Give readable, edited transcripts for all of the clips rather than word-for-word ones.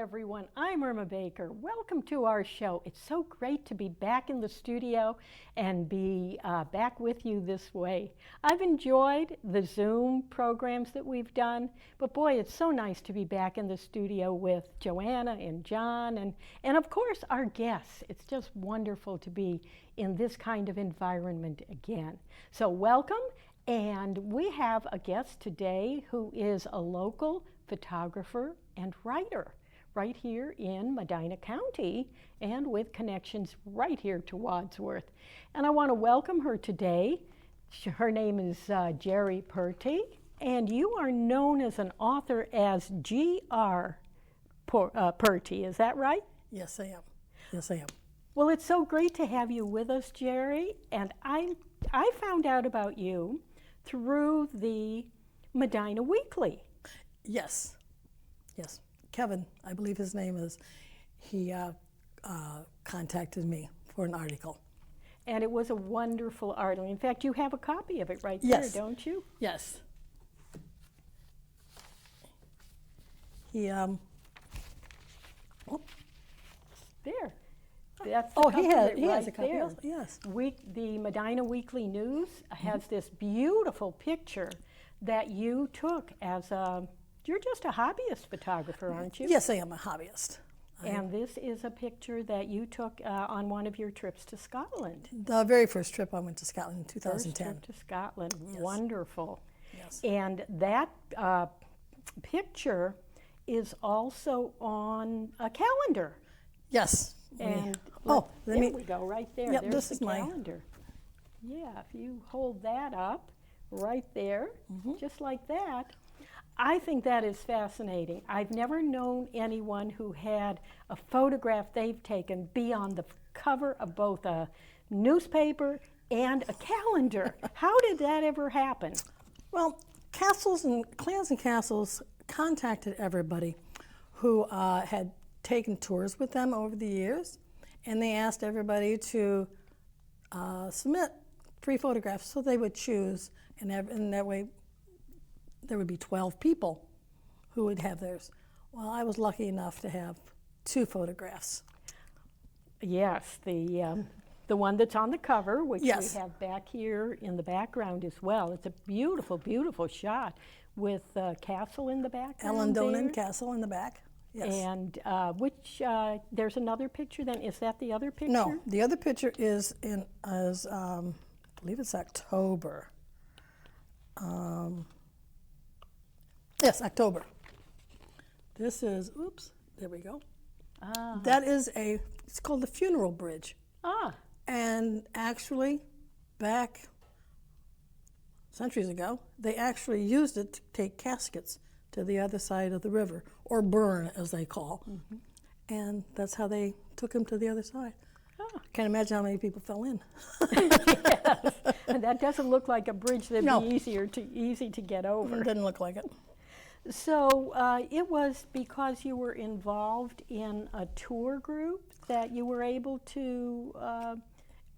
everyone. I'm Irma Baker. Welcome to our show. It's so great to be back in the studio and be back with you this way. I've enjoyed the Zoom programs that we've done, but boy, it's so nice to be back in the studio with Joanna and John and of course our guests. It's just wonderful to be in this kind of environment again. So welcome, and we have a guest today who is a local photographer and writer right here in Medina County and with connections right here to Wadsworth. And I want to welcome her today. Her name is Jerry Purty, and you are known as an author as G.R. Purty, is that right? Yes, I am. Yes, I am. Well, it's so great to have you with us, Jerry, and I found out about you through the Medina Weekly. Yes. Yes. Kevin, I believe his name is, he contacted me for an article. And it was a wonderful article. In fact, you have a copy of it right Yes. there, don't you? Yes. He, There. That's the oh, copy he has right a copy there. also, yes. The Medina Weekly News has this beautiful picture that you took as a, you're just a hobbyist photographer, aren't you? Yes, I am a hobbyist. And this is a picture that you took on one of your trips to Scotland. The very first trip I went to Scotland in 2010. First trip to Scotland, Yes. Wonderful. Yes. And that picture is also on a calendar. Yes. And let there we go, right there. Yep, There's this the is mine. calendar. Yeah, if you hold that up right there, just like that. I think that is fascinating. I've never known anyone who had a photograph they've taken be on the cover of both a newspaper and a calendar. How did that ever happen? Well, Clans and Castles contacted everybody who had taken tours with them over the years, and they asked everybody to submit free photographs, so they would choose, and that way there would be 12 people who would have theirs. Well, I was lucky enough to have 2 photographs. Yes, the one that's on the cover, which Yes. we have back here in the background as well. It's a beautiful, beautiful shot with castle in the background. Ellendonen Castle in the back. Yes. And there's another picture then. Is that the other picture? No, the other picture is I believe it's October. Yes, October. This is, oops, there we go. That is it's called the Funeral Bridge. Ah. And actually, back centuries ago, they actually used it to take caskets to the other side of the river, or burn, as they call. And that's how they took them to the other side. Ah. Can't imagine how many people fell in. Yes. And that doesn't look like a bridge that'd No. be easy to get over. It didn't look like it. So it was because you were involved in a tour group that you were able to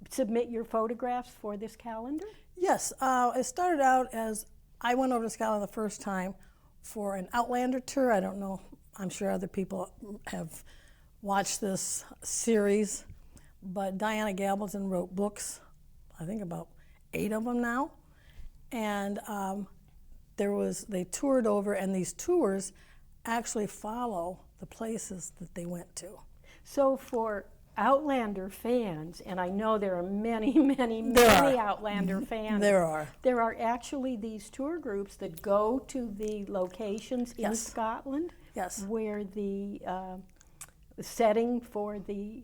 submit your photographs for this calendar? Yes, it started out as I went over to Scotland the first time for an Outlander tour. I don't know, I'm sure other people have watched this series, but Diana Gabaldon wrote books, I think about 8 of them now, and they toured over, and these tours actually follow the places that they went to. So for Outlander fans, and I know there are many, many, There many are. Outlander fans. There are. There are actually these tour groups that go to the locations in Yes. Scotland Yes. where the setting for the,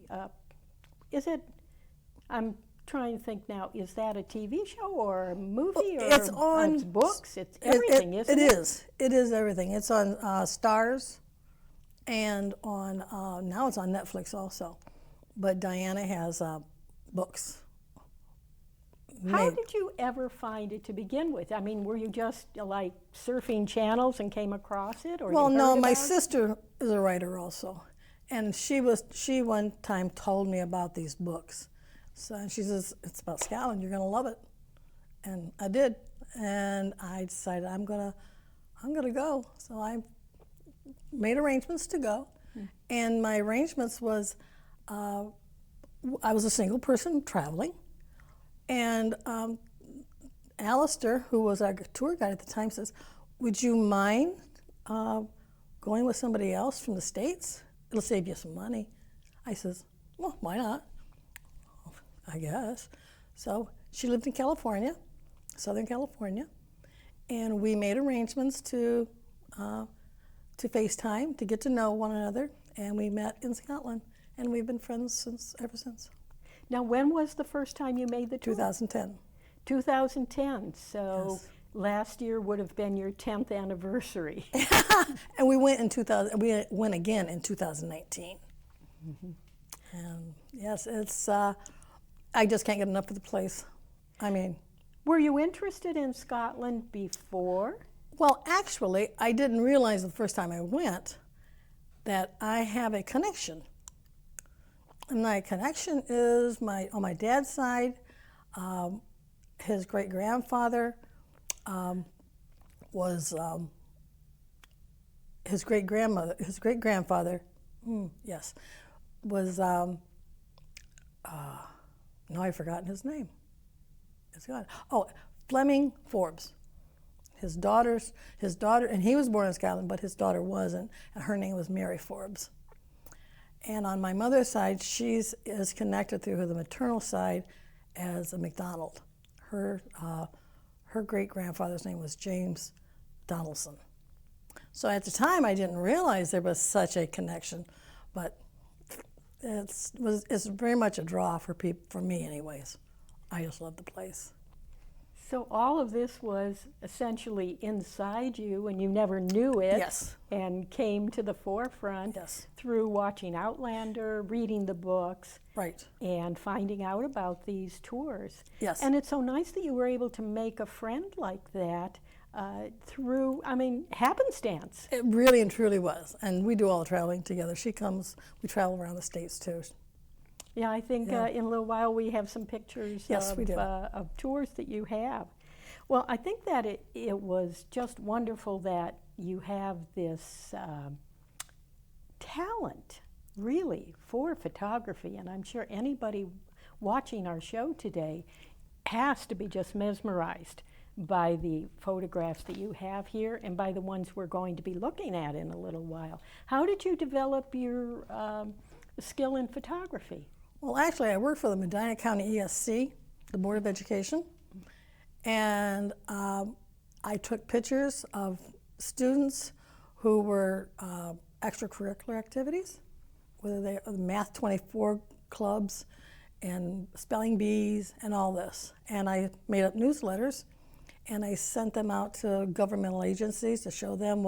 I'm trying to think now, is that a TV show or a movie or It's on it's books? It's everything, isn't it? It is. It is everything. It's on Stars, and on now it's on Netflix also. But Diana has books. How made. did you ever find it to begin with? I mean, were you just like surfing channels and came across it, or Well, you no, heard my about it? sister is a writer also, and she one time told me about these books. So and she says, it's about Scotland, you're gonna love it. And I did, and I decided I'm gonna go. So I made arrangements to go, And my arrangements was, I was a single person traveling, and Alistair, who was our tour guide at the time, says, "Would you mind going with somebody else from the States? It'll save you some money." I says, "Well, why not? I guess." So she lived in California, Southern California, and we made arrangements to FaceTime to get to know one another, and we met in Scotland, and we've been friends ever since. Now, when was the first time you made the tour? 2010. 2010. So Yes. last year would have been your 10th anniversary. And we went in 2000. We went again in 2019. And yes, it's. I just can't get enough of the place. I mean, Were you interested in Scotland before? well, actually, I didn't realize the first time I went that I have a connection. And my connection is on my dad's side. His great grandfather was his great grandfather. Yes, was no, I've forgotten his name. It's gone. Oh, Fleming Forbes. His daughter, and he was born in Scotland, but his daughter wasn't, and her name was Mary Forbes. And on my mother's side, she is connected through the maternal side as a MacDonald. Her great-grandfather's name was James Donaldson. So at the time, I didn't realize there was such a connection, but it's very much a draw for me anyways. I just love the place. So all of this was essentially inside you and you never knew it. Yes. And came to the forefront Yes. through watching Outlander, reading the books, Right. and finding out about these tours. Yes. And it's so nice that you were able to make a friend like that through, happenstance. It really and truly was. And we do all the traveling together. She comes, we travel around the States too. Yeah, I think Yeah. in a little while we have some pictures Yes, we do. of tours that you have. Well, I think that it was just wonderful that you have this talent, really, for photography. And I'm sure anybody watching our show today has to be just mesmerized by the photographs that you have here and by the ones we're going to be looking at in a little while. How did you develop your skill in photography? Well, actually, I work for the Medina County ESC, the Board of Education, and I took pictures of students who were extracurricular activities, whether they are Math 24 clubs and spelling bees and all this. And I made up newsletters, and I sent them out to governmental agencies to show them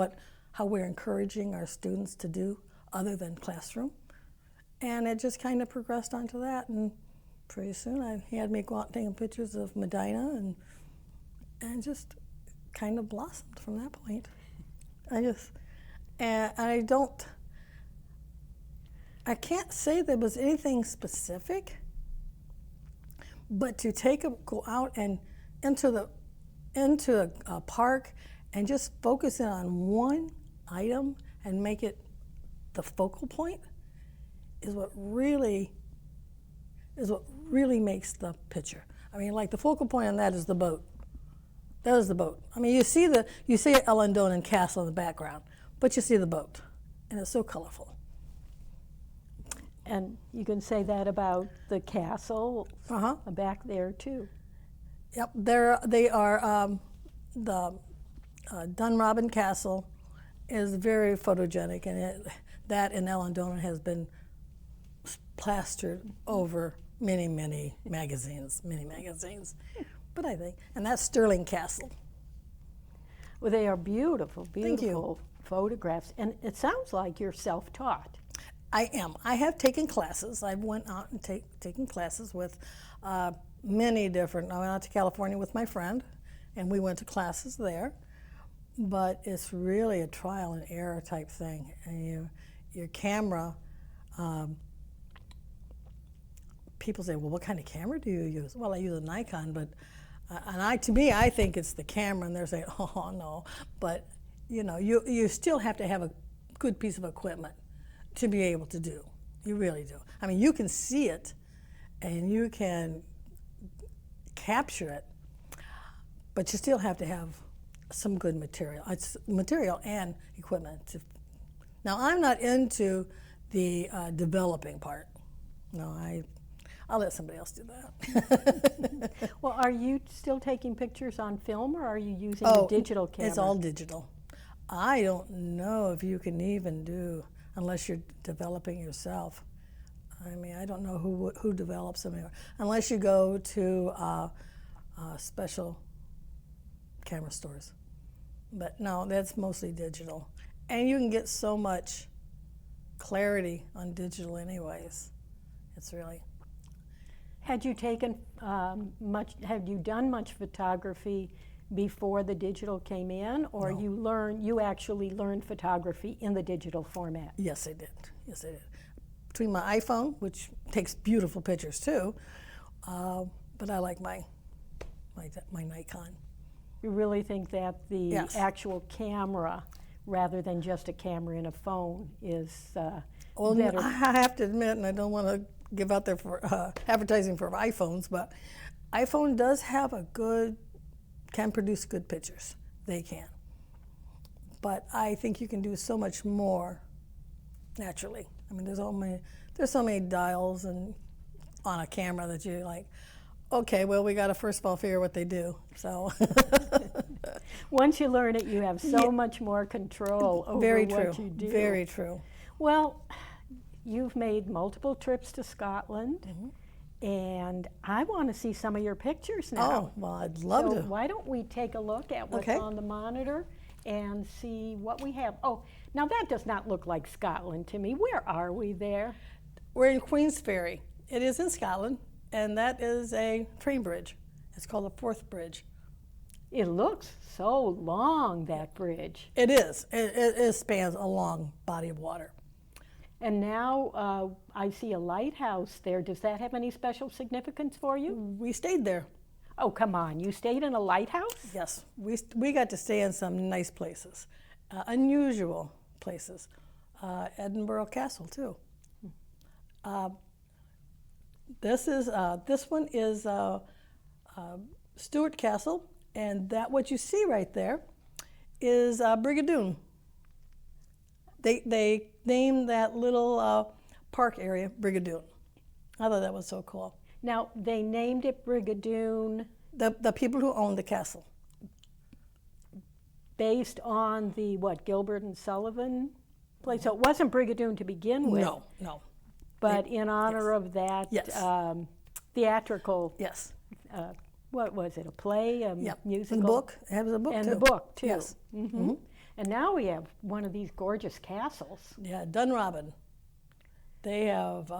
how we're encouraging our students to do other than classroom. And it just kind of progressed onto that, and pretty soon he had me go out taking pictures of Medina, and just kind of blossomed from that point. I can't say there was anything specific, but to go out and into a park and just focus in on one item and make it the focal point is what really makes the picture. I mean, like the focal point on that is the boat. That is the boat. I mean, you see Ellendonan Castle in the background, but you see the boat, and it's so colorful. And you can say that about the castle back there too. Yep, they are the Dunrobin Castle is very photogenic, and that in Ellendonan has been plastered over many magazines. But I think, and that's Stirling Castle. Well, they are beautiful, Thank you. beautiful photographs. And it sounds like you're self-taught. I am. I have taken classes. I went out and taken classes with many different. I went out to California with my friend, and we went to classes there. But it's really a trial and error type thing. And your camera. People say, well, what kind of camera do you use? Well, I use a Nikon, but to me, I think it's the camera, and they're saying, oh no. But you still have to have a good piece of equipment. to be able to do. You really do. I mean, you can see it and you can capture it, but you still have to have some good material. It's material and equipment. Now, I'm not into the developing part. No, I'll let somebody else do that. Well, are you still taking pictures on film, or are you using a digital camera? It's all digital. I don't know if you can even do, unless you're developing yourself. I mean, I don't know who develops them here, unless you go to special camera stores. But no, that's mostly digital. And you can get so much clarity on digital anyways. It's really... Had you taken had you done much photography before the digital came in, or No. you actually learned photography in the digital format? Yes, I did. Yes, I did. Between my iPhone, which takes beautiful pictures too, but I like my Nikon. You really think that the Yes. actual camera, rather than just a camera in a phone, is Well, better? I have to admit, and I don't want to give out there for advertising for iPhones, but iPhone does have can produce good pictures. They can. But I think you can do so much more naturally. I mean, there's so many dials and on a camera that you're like, okay, well, we got to first of all figure what they do. So Once you learn it, you have so much more control over very what true. you do. Very true. Well, you've made multiple trips to Scotland, and I want to see some of your pictures now. Oh, well, I'd love So to. why don't we take a look at what's Okay. on the monitor and see what we have. Oh, now that does not look like Scotland to me. Where are we there? We're in Queensferry. It is in Scotland, and that is a train bridge. It's called the Forth Bridge. It looks so long, that bridge. It is. It spans a long body of water. And now I see a lighthouse there. Does that have any special significance for you? We stayed there. Oh, come on. You stayed in a lighthouse? Yes, we got to stay in some nice places, unusual places. Edinburgh Castle too. This one is Stuart Castle, and that what you see right there is Brigadoon. They named that little park area Brigadoon. I thought that was so cool. Now, they named it Brigadoon The people who own the castle. based on the, Gilbert and Sullivan place? So it wasn't Brigadoon to begin with. No. But in honor of that Yes. theatrical, Yes. what was it, a play, a musical? And the book. It has a book And too. the book, too. Yes. And now we have one of these gorgeous castles. Yeah, Dunrobin. They have,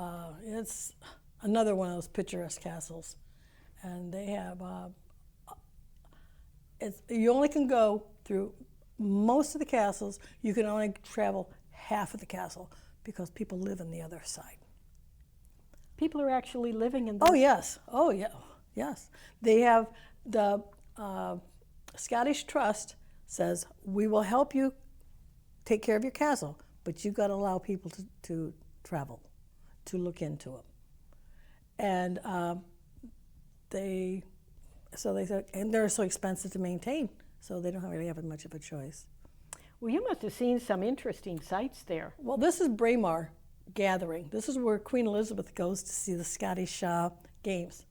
it's another one of those picturesque castles. And they have, you only can go through most of the castles. You can only travel half of the castle because people live on the other side. People are actually living in Oh, yes. Oh, yeah. Yes. They have the Scottish Trust says, we will help you take care of your castle, but you've got to allow people to travel, to look into it. And they said, and they're so expensive to maintain, so they don't really have much of a choice. Well, you must have seen some interesting sights there. Well, this is Braemar Gathering. This is where Queen Elizabeth goes to see the Scottish games.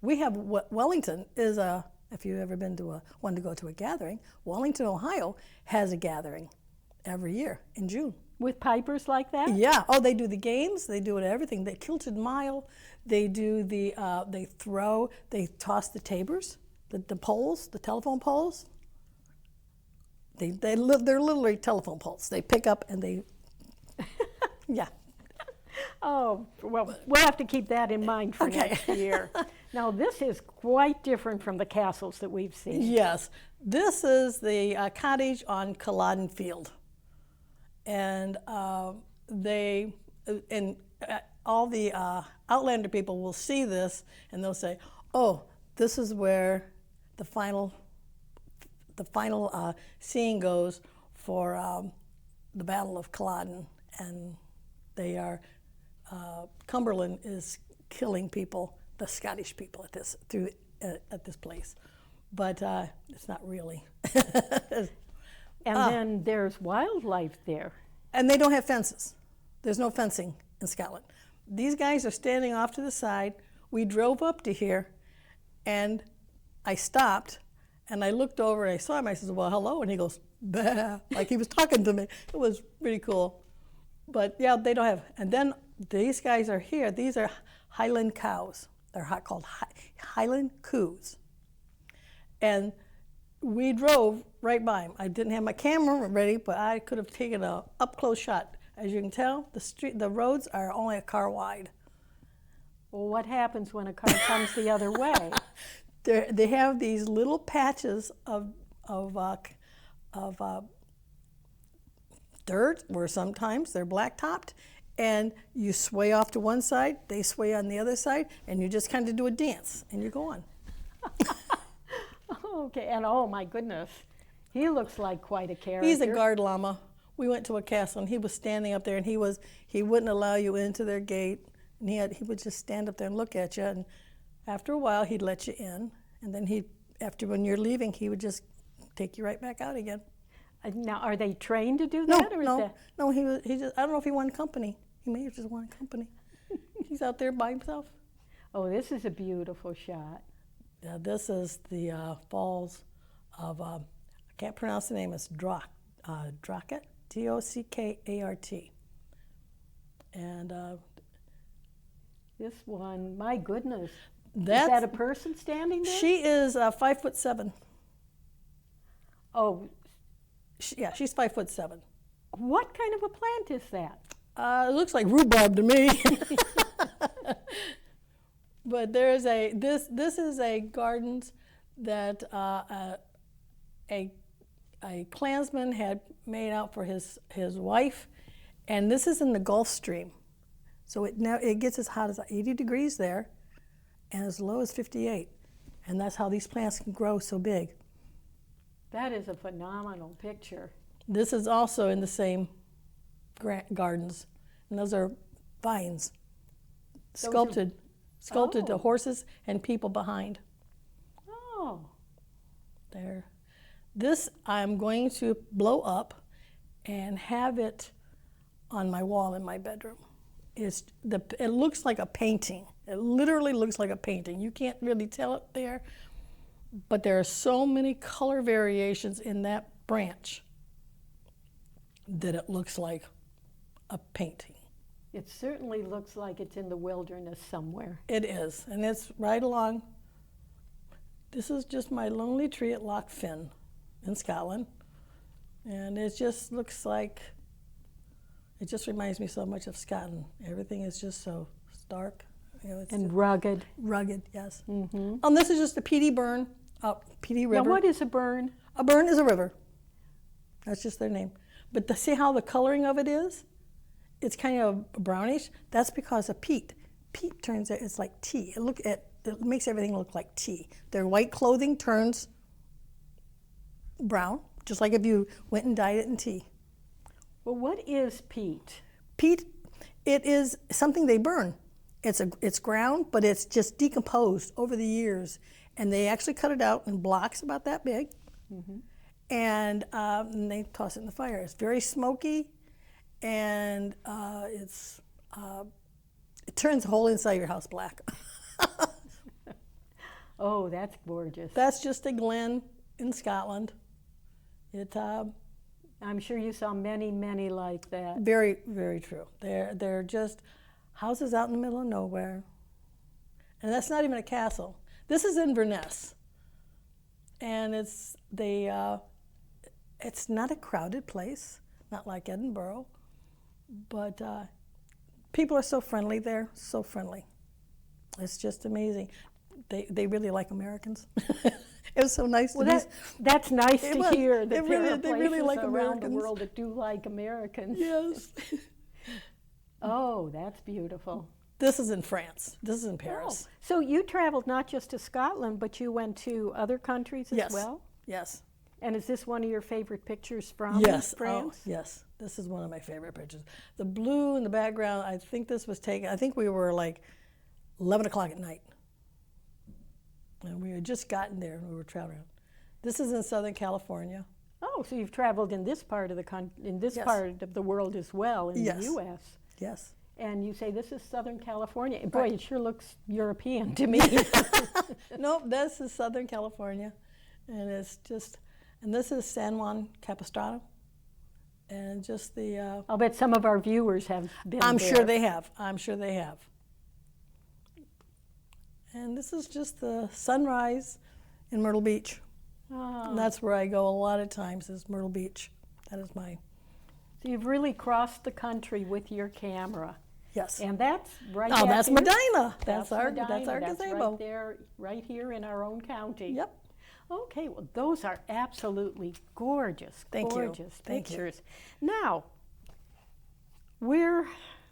We have Wellington is if you've ever been to wanted to go to a gathering, Wellington, Ohio has a gathering every year in June. With pipers like that? Yeah. Oh, they do the games. They do it everything. They kilted mile. They do they toss the tabers, the poles, the telephone poles. They're literally telephone poles. They pick up and they, yeah. Oh, well, we'll have to keep that in mind for next year. Now, this is quite different from the castles that we've seen. Yes. This is the cottage on Culloden Field. And all the Outlander people will see this and they'll say, oh, this is where the final scene goes for the Battle of Culloden and They are, Cumberland is killing people, the Scottish people at this place. But it's not really. And then there's wildlife there. And they don't have fences. There's no fencing in Scotland. These guys are standing off to the side. We drove up to here, and I stopped, and I looked over, and I saw him. I said, well, hello. And he goes, bah, like he was talking to me. It was pretty cool. But, yeah, they don't have. And then these guys are here. These are Highland cows. They're called Highland coos. And we drove right by him. I didn't have my camera ready, but I could have taken a up-close shot. As you can tell, the roads are only a car wide. Well, what happens when a car comes the other way? They have these little patches of dirt, where sometimes they're black-topped, and you sway off to one side, they sway on the other side, and you just kind of do a dance, and you go on. Okay, and oh my goodness, he looks like quite a character. He's a guard llama. We went to a castle, and he was standing up there, and he wouldn't allow you into their gate, and he would just stand up there and look at you, and after a while he'd let you in, and then when you're leaving, he would just take you right back out again. Now, are they trained to do that? No. He just, I don't know if he wanted company. He may have just wanted company. He's out there by himself. Oh, this is a beautiful shot. Yeah, this is the falls of, I can't pronounce the name, it's Drocket, Dockart. And this one, my goodness. Is that's, that a person standing there? she is 5'7". Oh, She's 5'7". what kind of a plant is that? It looks like rhubarb to me. But there's this is a gardens that a Klansman had made out for his wife, and this is in the Gulf Stream, so it gets as hot as 80 degrees there, and as low as 58, and that's how these plants can grow so big. That is a phenomenal picture. This is also in the same gardens, and those are vines, sculpted to horses and people behind. Oh. There. This I'm going to blow up and have it on my wall in my bedroom. It looks like a painting. It literally looks like a painting. You can't really tell it there, but there are so many color variations in that branch that it looks like a painting. It certainly looks like it's in the wilderness somewhere. It is, and it's right along. This is just my lonely tree at Loch Finn in Scotland, and it just looks like, it just reminds me so much of Scotland. Everything is just so stark. And rugged. Rugged, yes. Mm-hmm. This is just a peaty burn, peaty river. Now, what is a burn? A burn is a river. That's just their name. But see how the coloring of it is? It's kind of brownish. That's because of peat. Peat turns it, it's like tea. It makes everything look like tea. Their white clothing turns brown, just like if you went and dyed it in tea. Well, what is peat? Peat, it is something they burn. It's ground, but it's just decomposed over the years. And they actually cut it out in blocks about that big. Mm-hmm. And they toss it in the fire. It's very smoky, and it turns the whole inside of your house black. Oh, that's gorgeous. That's just a glen in Scotland. I'm sure you saw many, many like that. Very, very true. They're just houses out in the middle of nowhere. And that's not even a castle. This is Inverness. And it's not a crowded place, not like Edinburgh, but people are so friendly there, so friendly. It's just amazing. They really like Americans. It was so nice to be. That's nice to hear that they there really are places like around Americans. the world that do like Americans. Yes. Oh, that's beautiful. This is in France. This is in Paris. Oh. So you traveled not just to Scotland, but you went to other countries as well? Yes. And is this one of your favorite pictures from France? Yes. This is one of my favorite pictures. The blue in the background, I think this was taken, I think we were like 11 o'clock at night. And we had just gotten there and we were traveling. This is in Southern California. Oh, so you've traveled in this part of the Yes. part of the world as well, in Yes. the U.S. Yes. And you say this is Southern California. Boy, Right. it sure looks European to me. Nope, this is Southern California. And it's just, and this is San Juan Capistrano. And just the, I'll bet some of our viewers have been I'm there. sure they have. I'm sure they have. And this is just the sunrise in Myrtle Beach. Oh. And that's where I go a lot of times, is Myrtle Beach. That is my, So you've really crossed the country with your camera. yes. And that's right Oh, back that's here. Medina. That's our Medina. gazebo. Right there, right here in our own county. Yep. Okay, well, those are absolutely gorgeous, Thank you. gorgeous Thank you. pictures. Now, we're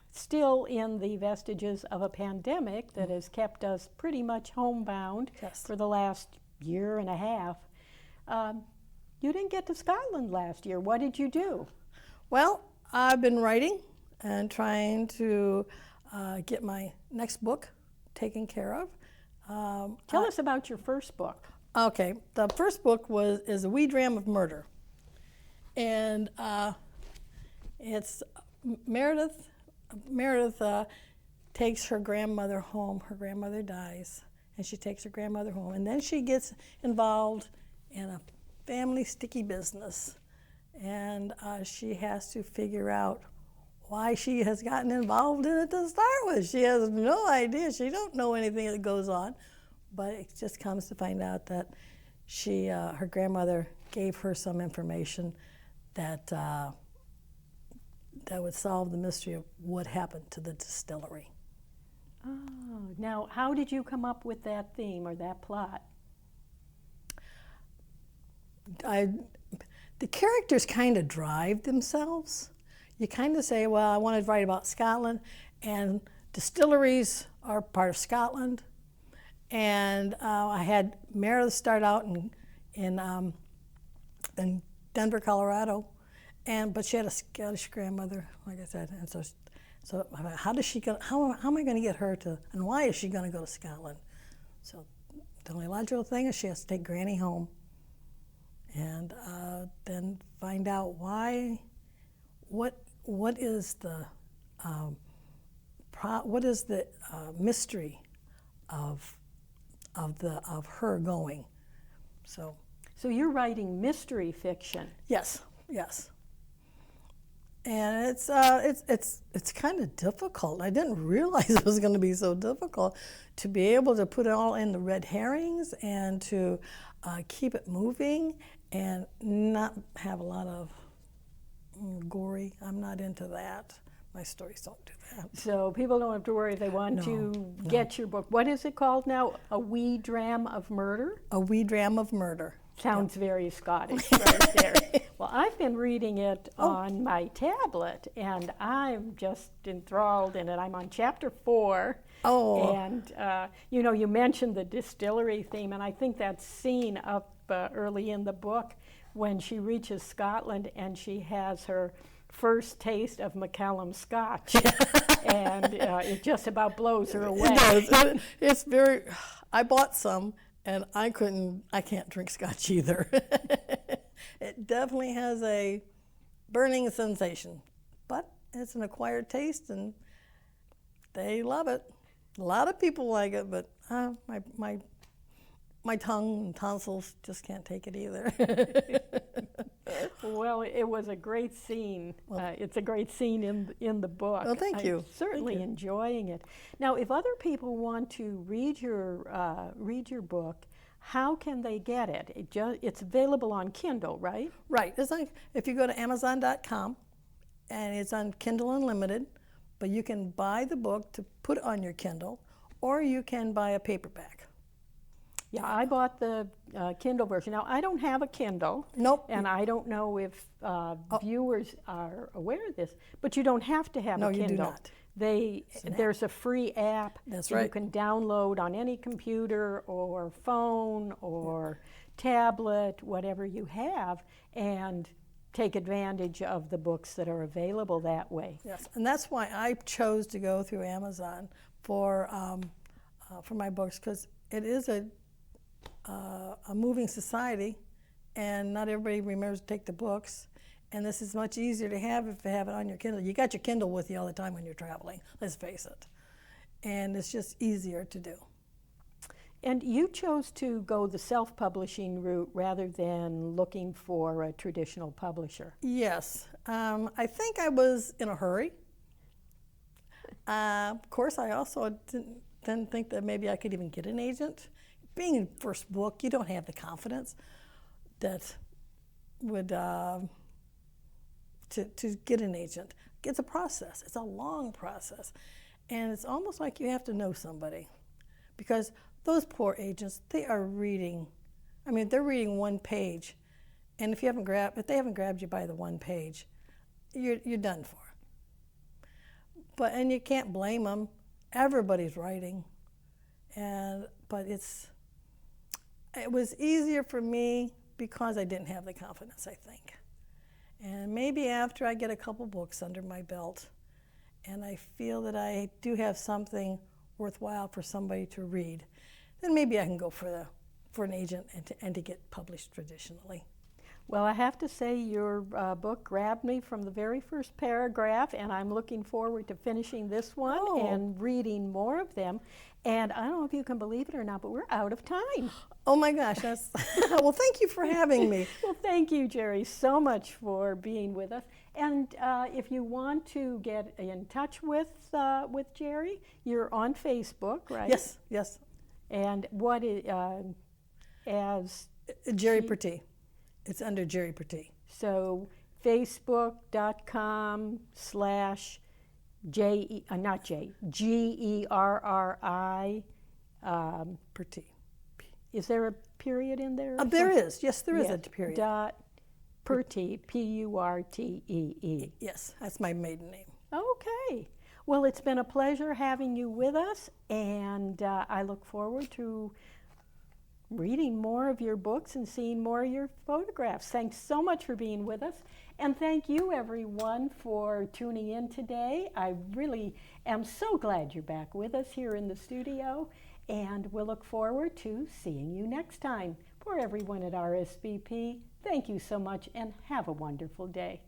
still in the vestiges of a pandemic that has kept us pretty much homebound Yes. for the last year and a half. You didn't get to Scotland last year. What did you do? Well, I've been writing and trying to get my next book taken care of. Tell us about your first book. Okay, the first book is A Wee Dram of Murder, and it's Meredith. Meredith takes her grandmother home. Her grandmother dies, and she takes her grandmother home, and then she gets involved in a family sticky business, and she has to figure out why she has gotten involved in it to start with. She has no idea. She don't know anything that goes on. But it just comes to find out that she, her grandmother gave her some information that that would solve the mystery of what happened to the distillery. Oh, now how did you come up with that theme or that plot? The characters kind of drive themselves. You kind of say, well, I want to write about Scotland, and distilleries are part of Scotland. And I had Meredith start out in Denver, Colorado, but she had a Scottish grandmother, like I said, and so how does she go? How am I going to get her to? And why is she going to go to Scotland? So the only logical thing is she has to take Granny home, and then find out why. What is the mystery of her going? So you're writing mystery fiction. yes, and it's kind of difficult. I didn't realize it was going to be so difficult to be able to put it all in the red herrings and to keep it moving and not have a lot of gory. I'm not into that. My stories don't do that. So people don't have to worry if they want to get your book. What is it called now? A Wee Dram of Murder? A Wee Dram of Murder. Sounds very Scottish right there. Well, I've been reading it on my tablet, and I'm just enthralled in it. I'm on chapter 4. Oh. And, you mentioned the distillery theme, and I think that scene up early in the book when she reaches Scotland and she has her first taste of Macallan Scotch, and it just about blows her away. It does. It's very. I bought some, and I can't drink Scotch either. It definitely has a burning sensation, but it's an acquired taste, and they love it. A lot of people like it, but my tongue and tonsils just can't take it either. Well, it was a great scene. It's a great scene in the book. Well, thank you. I'm certainly enjoying it. Now, if other people want to read your book, how can they get it? It's available on Kindle, right? Right. It's like if you go to Amazon.com, and it's on Kindle Unlimited, but you can buy the book to put on your Kindle, or you can buy a paperback. Yeah, I bought the Kindle version. Now, I don't have a Kindle. Nope. And I don't know if viewers are aware of this, but you don't have to have a Kindle. No, you do not. There's a free app That's that right. you can download on any computer or phone or tablet, whatever you have, and take advantage of the books that are available that way. Yes, and that's why I chose to go through Amazon for my books, because it is a moving society, and not everybody remembers to take the books. And this is much easier to have if you have it on your Kindle. You got your Kindle with you all the time when you're traveling, let's face it. And it's just easier to do. And you chose to go the self-publishing route rather than looking for a traditional publisher. Yes, I think I was in a hurry. Of course, I also didn't think that maybe I could even get an agent. Being in first book, you don't have the confidence that would to get an agent. It's a process. It's a long process. And it's almost like you have to know somebody, because those poor agents, they are reading, I mean, they're reading one page, and if they haven't grabbed you by the one page, you're done for. And you can't blame them. Everybody's writing, but it was easier for me because I didn't have the confidence, I think. And maybe after I get a couple books under my belt, and I feel that I do have something worthwhile for somebody to read, then maybe I can go for an agent and to get published traditionally. Well, I have to say your book grabbed me from the very first paragraph, and I'm looking forward to finishing this one and reading more of them. And I don't know if you can believe it or not, but we're out of time. Oh my gosh, that's well, thank you for having me. Well, thank you, Jerry, so much for being with us. And if you want to get in touch with Jerry, you're on Facebook, right? Yes, yes. And what is as Jerry Pertee. It's under Jerry Pertee. So Facebook.com/GERRI. Pertee. Is there a period in there? There is. Yes, there is a period. Pertee, P-U-R-T-E-E. Yes, that's my maiden name. Okay. Well, it's been a pleasure having you with us, and I look forward to reading more of your books and seeing more of your photographs. Thanks so much for being with us. And thank you, everyone, for tuning in today. I really am so glad you're back with us here in the studio, and we'll look forward to seeing you next time. For everyone at RSVP, thank you so much, and have a wonderful day.